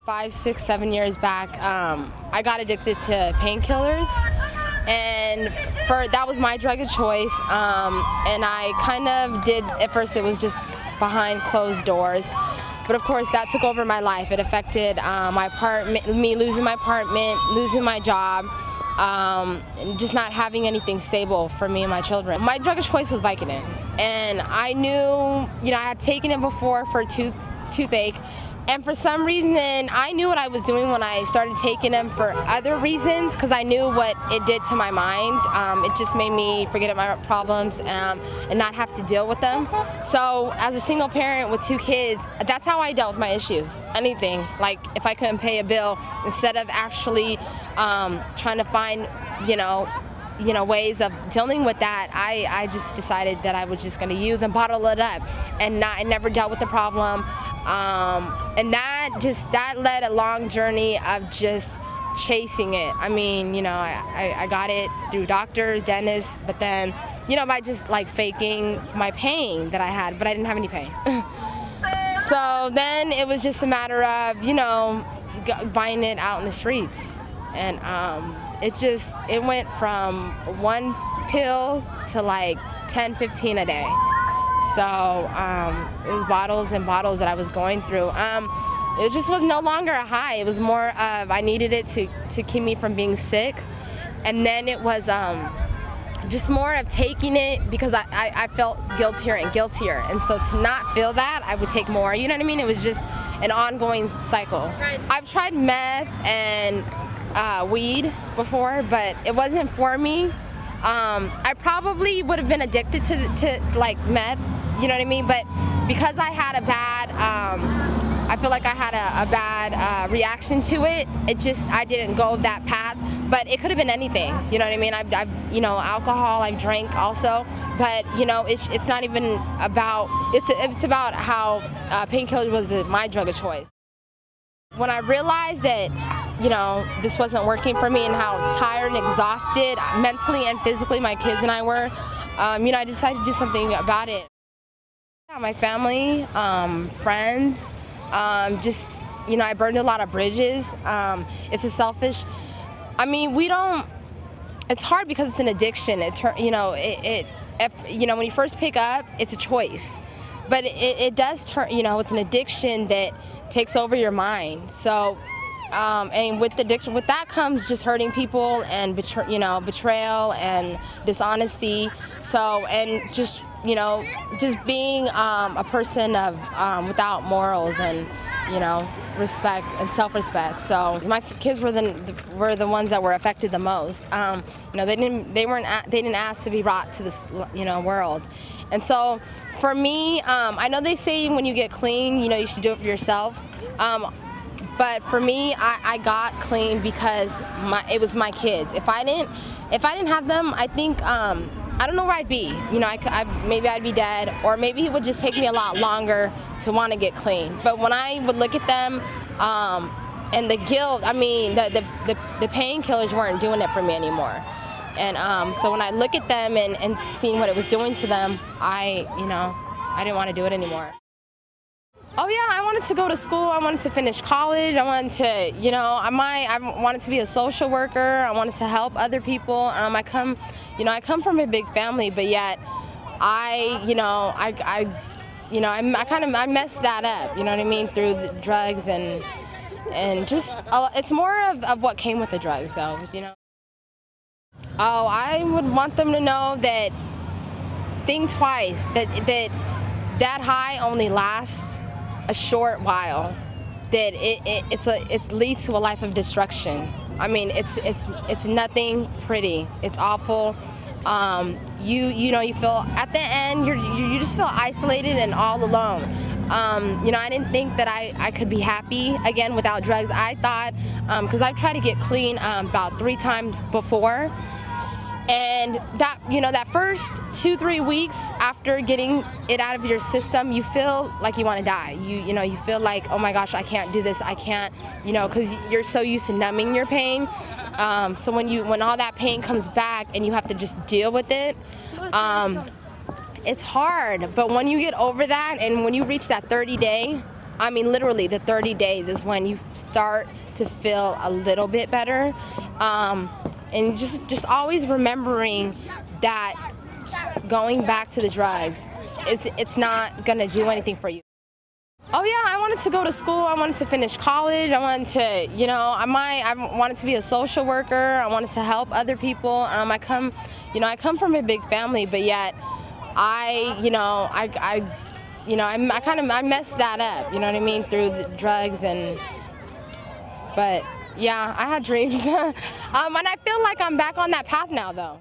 5, 6, 7 years back, I got addicted to painkillers, and that was my drug of choice. And I kind of did, at first it was just behind closed doors, but of course that took over my life. It affected my apartment, me losing my apartment, losing my job, and just not having anything stable for me and my children. My drug of choice was Vicodin, and I knew, I had taken it before for toothache. And for some reason, I knew what I was doing when I started taking them for other reasons, because I knew what it did to my mind. It just made me forget my problems and not have to deal with them. So as a single parent with 2 kids, that's how I dealt with my issues. Anything, like if I couldn't pay a bill, instead of actually trying to find, ways of dealing with that, I just decided that I was just going to use and bottle it up, and never dealt with the problem. And that led a long journey of just chasing it. I mean, I got it through doctors, dentists, but then, by just like faking my pain that I had, but I didn't have any pain. So then it was just a matter of, buying it out in the streets. And it went from 1 pill to like 10, 15 a day. So it was bottles and bottles that I was going through. It just was no longer a high. It was more of, I needed it to keep me from being sick. And then it was just more of taking it because I felt guiltier and guiltier. And so to not feel that, I would take more. You know what I mean? It was just an ongoing cycle. I've tried meth and weed before, but it wasn't for me. I probably would have been addicted to like meth, you know what I mean? But because I had a bad, I feel like I had a bad reaction to it. I didn't go that path. But it could have been anything, you know what I mean? I've alcohol, I've drank also, but it's not even about. It's about how painkillers was my drug of choice. When I realized that, this wasn't working for me and how tired and exhausted mentally and physically my kids and I were, I decided to do something about it. My family, friends, I burned a lot of bridges. It's a selfish, it's hard because it's an addiction. When you first pick up, it's a choice. But it does turn, it's an addiction that takes over your mind. So, and with addiction, with that comes just hurting people and betrayal and dishonesty. So, and just being a person of without morals and respect and self-respect. So my kids were the ones that were affected the most. They didn't ask to be brought to this world. And so for me, I know they say when you get clean, you should do it for yourself. But for me, I got clean because it was my kids. If I didn't have them, I think I don't know where I'd be. Maybe I'd be dead, or maybe it would just take me a lot longer to want to get clean. But when I would look at them, and the guilt, the painkillers weren't doing it for me anymore. And so when I look at them and seeing what it was doing to them, I didn't want to do it anymore. Oh yeah, I wanted to go to school. I wanted to finish college. I wanted to, I wanted to be a social worker. I wanted to help other people. I come from a big family, but yet I messed that up. You know what I mean? Through the drugs and just it's more of what came with the drugs, though. Oh, I would want them to know that think twice. That high only lasts a short while. That it leads to a life of destruction. It's nothing pretty. It's awful. You feel at the end you just feel isolated and all alone. I didn't think that I could be happy again without drugs. I thought, because I've tried to get clean about 3 times before. And that first 2-3 weeks after getting it out of your system, you feel like you want to die. You feel like, oh my gosh, I can't do this. I can't, because you're so used to numbing your pain. So when all that pain comes back and you have to just deal with it, it's hard. But when you get over that and when you reach that 30-day I mean, literally, the 30 days is when you start to feel a little bit better. And just always remembering that going back to the drugs, it's not gonna do anything for you. Oh yeah, I wanted to go to school. I wanted to finish college. I wanted to, you know, I wanted to be a social worker. I wanted to help other people. I come from a big family, but yet I messed that up. You know what I mean, through the drugs but yeah, I had dreams, and I feel like I'm back on that path now, though.